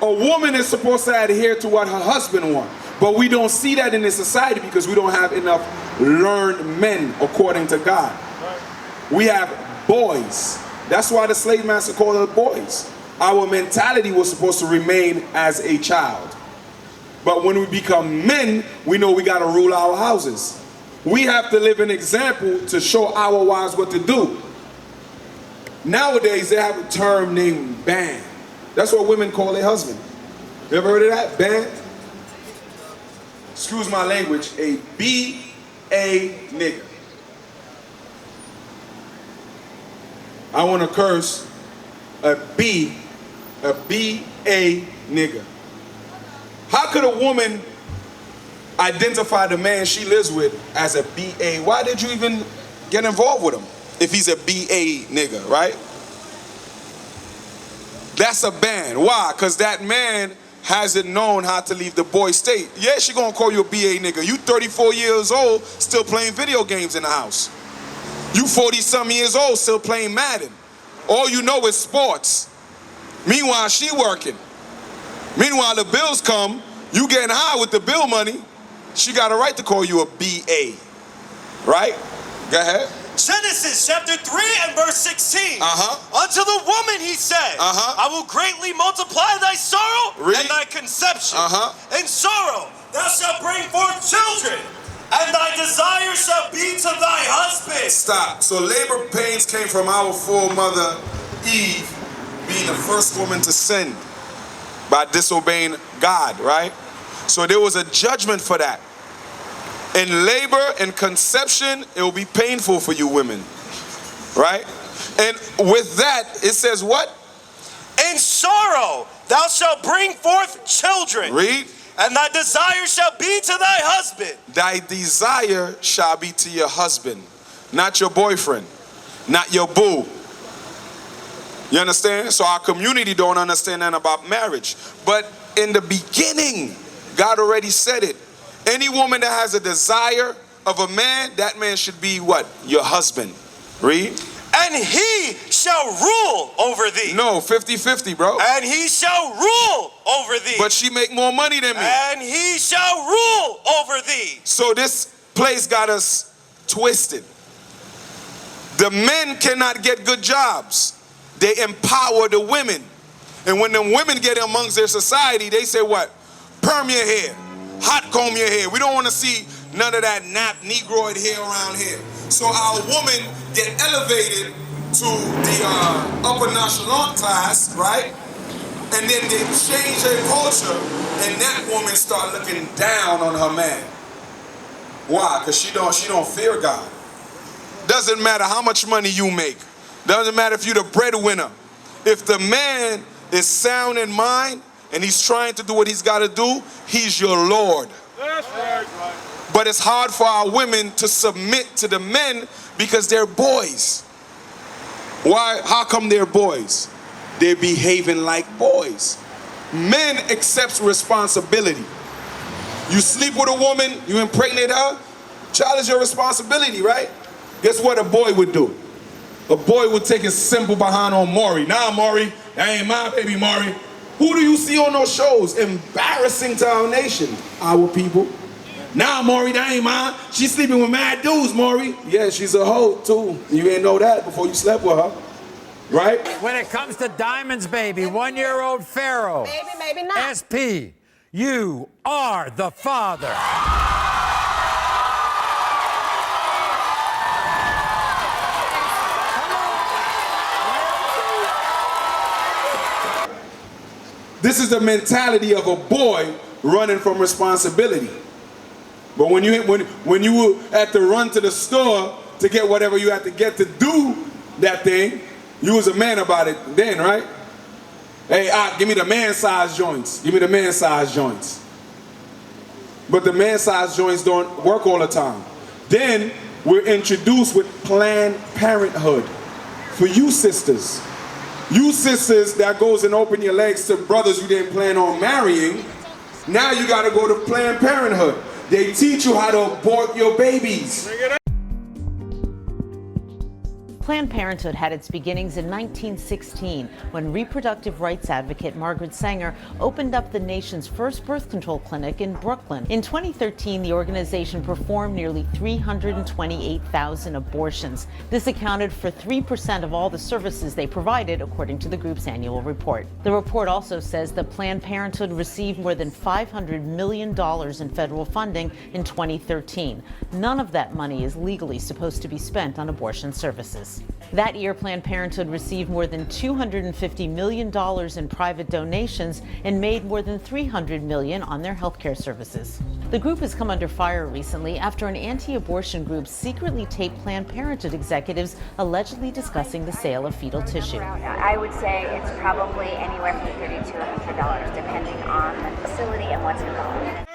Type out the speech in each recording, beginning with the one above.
a woman is supposed to adhere to what her husband wants. But we don't see that in this society because we don't have enough learned men according to God. We have boys. That's why the slave master called us boys. Our mentality was supposed to remain as a child. But when we become men, we know we got to rule our houses. We have to live an example to show our wives what to do. Nowadays, they have a term named ban. That's what women call their husband. You ever heard of that? Ban? Excuse my language, a B.A. nigga. I want to curse a B.A. nigga. How could a woman identify the man she lives with as a B.A.? Why did you even get involved with him if he's a B.A. nigga, right? That's a ban. Why? Because that man hasn't known how to leave the boy state. Yeah, she gonna call you a B.A. nigga. You 34 years old, still playing video games in the house. You 40-some years old, still playing Madden. All you know is sports. Meanwhile, she working. Meanwhile, the bills come, you getting high with the bill money. She got a right to call you a B.A. Right? Go ahead. Genesis chapter 3 and verse 16. Unto the woman he said, I will greatly multiply thy sorrow and thy conception. In sorrow thou shalt bring forth children, and thy desire shall be to thy husband. Stop. So labor pains came from our foremother Eve being the first woman to sin by disobeying God, right? So there was a judgment for that. In labor and conception, it will be painful for you women, right? And with that, it says what? In sorrow thou shalt bring forth children. Read. And thy desire shall be to thy husband. Thy desire shall be to your husband, not your boyfriend, not your boo. You understand? So our community don't understand that about marriage. But in the beginning, God already said it. Any woman that has a desire of a man, that man should be what? Your husband. Read. And he shall rule over thee. No, 50-50, bro. And he shall rule over thee. But she make more money than me. And he shall rule over thee. So this place got us twisted. The men cannot get good jobs. They empower the women. And when the women get amongst their society, they say what? Perm your hair. Hot comb your hair. We don't want to see none of that negroid hair around here. So our women get elevated to the upper nonchalant class, right? And then they change their culture, and that woman start looking down on her man. Why? Because she don't fear God. Doesn't matter how much money you make. Doesn't matter if you're the breadwinner. If the man is sound in mind and he's trying to do what he's got to do, he's your Lord. That's right. But it's hard for our women to submit to the men because they're boys. Why? How come they're boys? They're behaving like boys. Men accept responsibility. You sleep with a woman, you impregnate her, child is your responsibility, right? Guess what a boy would do? A boy would take his simple behind on Maury. Nah, Maury, that ain't my baby, Maury. Who do you see on those shows? Embarrassing to our nation, our people. Nah, Maury, that ain't mine. She's sleeping with mad dudes, Maury. Yeah, she's a hoe, too. You ain't know that before you slept with her. Right? When it comes to diamonds, baby, 1-year-old Pharaoh. Maybe not. SP, you are the father. This is the mentality of a boy running from responsibility. But when you had to run to the store to get whatever you had to get to do that thing, you was a man about it then, right? Hey, give me the man-sized joints. Give me the man-sized joints. But the man-sized joints don't work all the time. Then we're introduced with Planned Parenthood for you sisters. You sisters that goes and open your legs to brothers you didn't plan on marrying, now you gotta go to Planned Parenthood. They teach you how to abort your babies. Planned Parenthood had its beginnings in 1916 when reproductive rights advocate Margaret Sanger opened up the nation's first birth control clinic in Brooklyn. In 2013, the organization performed nearly 328,000 abortions. This accounted for 3% of all the services they provided, according to the group's annual report. The report also says that Planned Parenthood received more than $500 million in federal funding in 2013. None of that money is legally supposed to be spent on abortion services. That year, Planned Parenthood received more than $250 million in private donations and made more than $300 million on their healthcare services. The group has come under fire recently after an anti-abortion group secretly taped Planned Parenthood executives allegedly discussing the sale of fetal tissue. I would say it's probably anywhere from $30 to $100, depending on the facility and what's involved.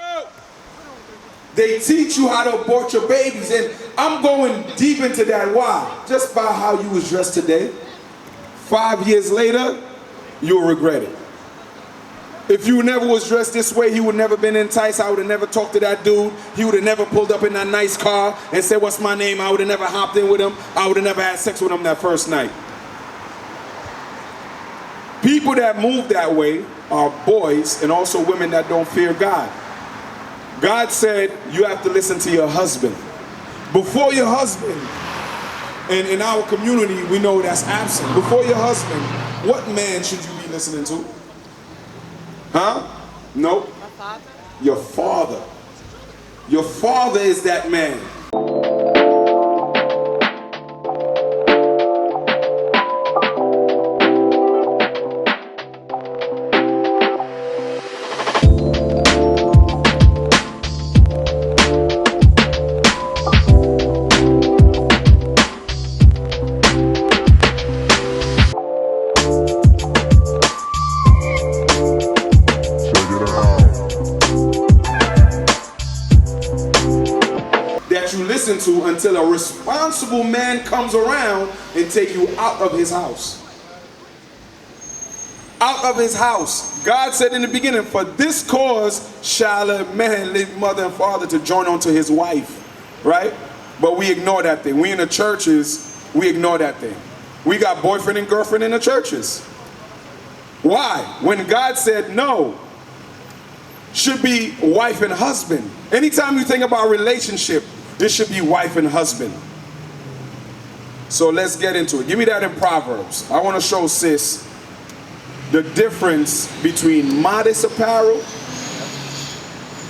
They teach you how to abort your babies, and I'm going deep into that. Why? Just by how you was dressed today. 5 years later, you'll regret it. If you never was dressed this way, he would never been enticed. I would have never talked to that dude. He would have never pulled up in that nice car and said, "What's my name?" I would have never hopped in with him. I would have never had sex with him that first night. People that move that way are boys and also women that don't fear God. God said you have to listen to your husband. Before your husband, and in our community we know that's absent. Before your husband, what man should you be listening to? Huh? Nope. Your father. Your father is that man. To until a responsible man comes around and take you out of his house. Out of his house. God said in the beginning, for this cause shall a man leave mother and father to join unto his wife. Right? But we ignore that thing. We in the churches, we ignore that thing. We got boyfriend and girlfriend in the churches. Why? When God said no, should be wife and husband. Anytime you think about relationship, this should be wife and husband. So let's get into it. Give me that in Proverbs. I want to show sis the difference between modest apparel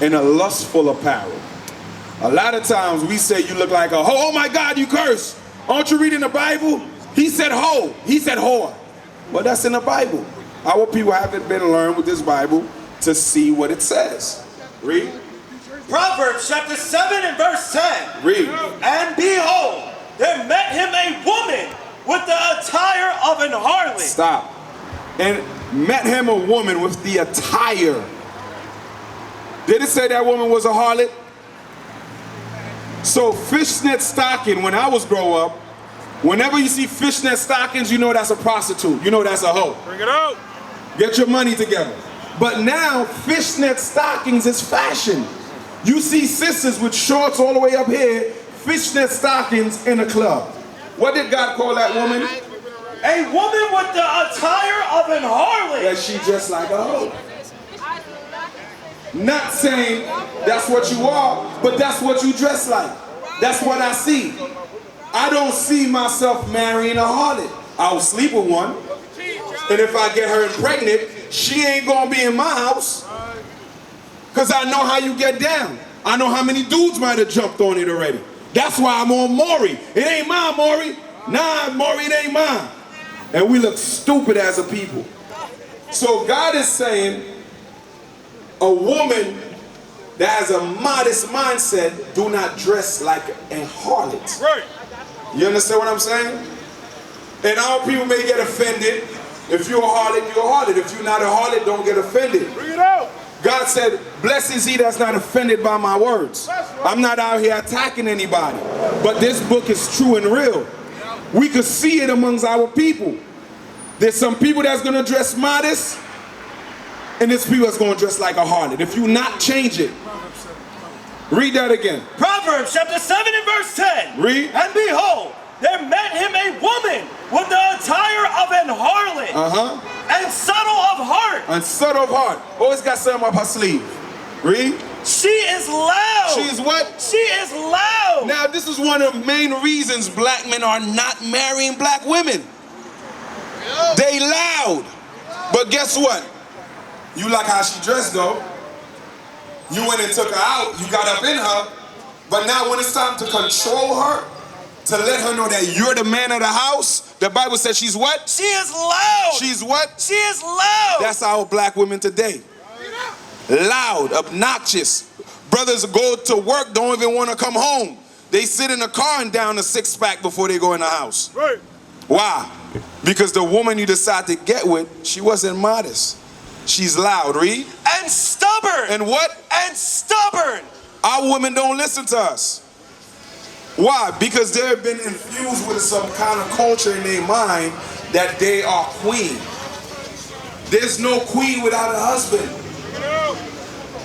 and a lustful apparel. A lot of times we say you look like a hoe. Oh my God, you curse. Aren't you reading the Bible? He said hoe. He said whore. Well, that's in the Bible. Our people haven't been learned with this Bible to see what it says. Read. Proverbs chapter 7 and verse 10. Read. And behold, there met him a woman with the attire of an harlot. Stop. And met him a woman with the attire. Did it say that woman was a harlot? So fishnet stocking, when I was growing up, whenever you see fishnet stockings, you know that's a prostitute. You know that's a hoe. Bring it out. Get your money together. But now fishnet stockings is fashion. You see sisters with shorts all the way up here, fishnet stockings in a club. What did God call that woman? A woman with the attire of an harlot. That she just like a hoe. Not saying that's what you are, but that's what you dress like. That's what I see. I don't see myself marrying a harlot. I'll sleep with one. And if I get her pregnant, she ain't gonna be in my house. Because I know how you get down. I know how many dudes might have jumped on it already. That's why I'm on Maury. It ain't mine, Maury. Nah, Maury, it ain't mine. And we look stupid as a people. So God is saying, a woman that has a modest mindset, do not dress like a harlot. Right. You understand what I'm saying? And our people may get offended. If you're a harlot, you're a harlot. If you're not a harlot, don't get offended. Bring it out. God said, blessed is he that's not offended by my words. I'm not out here attacking anybody. But this book is true and real. We could see it amongst our people. There's some people that's going to dress modest, and there's people that's going to dress like a harlot. If you not change it. Read that again. Proverbs chapter 7 and verse 10. Read. And behold, there met him a woman with the attire of an harlot and subtle of heart. And subtle of heart. Always got something up her sleeve. Read. She is loud. She is what? She is loud. Now, this is one of the main reasons black men are not marrying black women. They loud. But guess what? You like how she dressed, though. You went and took her out. You got up in her. But now when it's time to control her, to let her know that you're the man of the house, the Bible says she's what? She is loud. She's what? She is loud. That's our black women today. Loud, obnoxious. Brothers go to work, don't even want to come home. They sit in the car and down a six-pack before they go in the house. Right. Why? Because the woman you decide to get with, she wasn't modest. She's loud, read. And stubborn. And what? And stubborn. Our women don't listen to us. Why? Because they've been infused with some kind of culture in their mind that they are queen. There's no queen without a husband.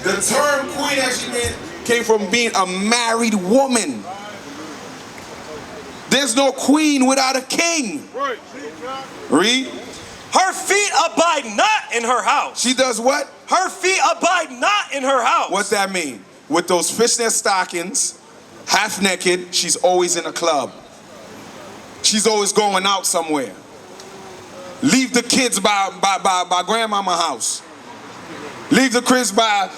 The term queen actually came from being a married woman. There's no queen without a king. Read. Her feet abide not in her house. She does what? Her feet abide not in her house. What's that mean? With those fishnet stockings, half naked, she's always in a club. She's always going out somewhere. Leave the kids by grandmama house. Leave the kids by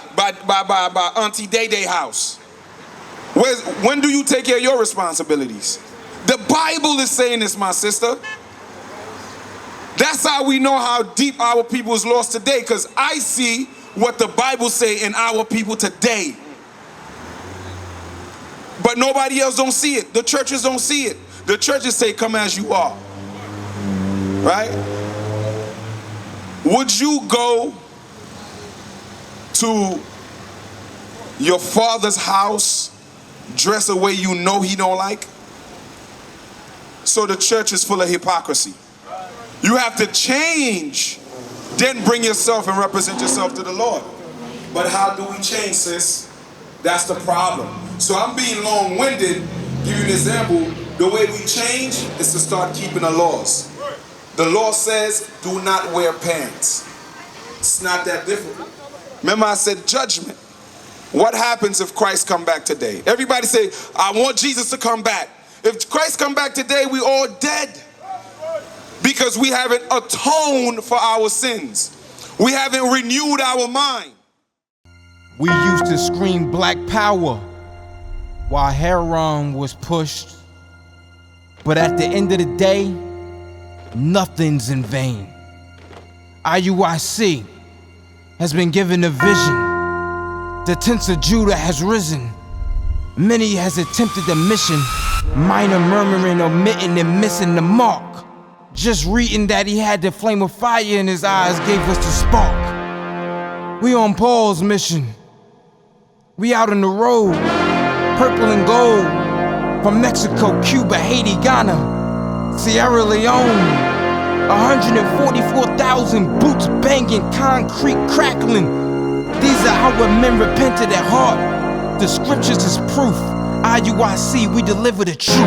Auntie Day Day house. When do you take care of your responsibilities? The Bible is saying this, my sister. That's how we know how deep our people is lost today, because I see what the Bible say in our people today. But nobody else don't see it. The churches don't see it. The churches say, come as you are. Right? Would you go to your father's house, dress a way you know he don't like? So the church is full of hypocrisy. You have to change, then bring yourself and represent yourself to the Lord. But how do we change, sis? That's the problem. So I'm being long-winded. Give you an example. The way we change is to start keeping the laws. The law says, do not wear pants. It's not that difficult. Remember I said judgment. What happens if Christ come back today? Everybody say, I want Jesus to come back. If Christ come back today, we all dead. Because we haven't atoned for our sins. We haven't renewed our mind. We used to scream black power while heroin was pushed. But at the end of the day, nothing's in vain. IUIC has been given a vision. The tents of Judah has risen. Many has attempted the mission. Minor murmuring, omitting, and missing the mark. Just reading that he had the flame of fire in his eyes gave us the spark. We on Paul's mission. We out on the road, purple and gold. From Mexico, Cuba, Haiti, Ghana, Sierra Leone. 144,000 boots banging, concrete crackling. These are our men repented at heart. The scriptures is proof. IUIC, we deliver the truth.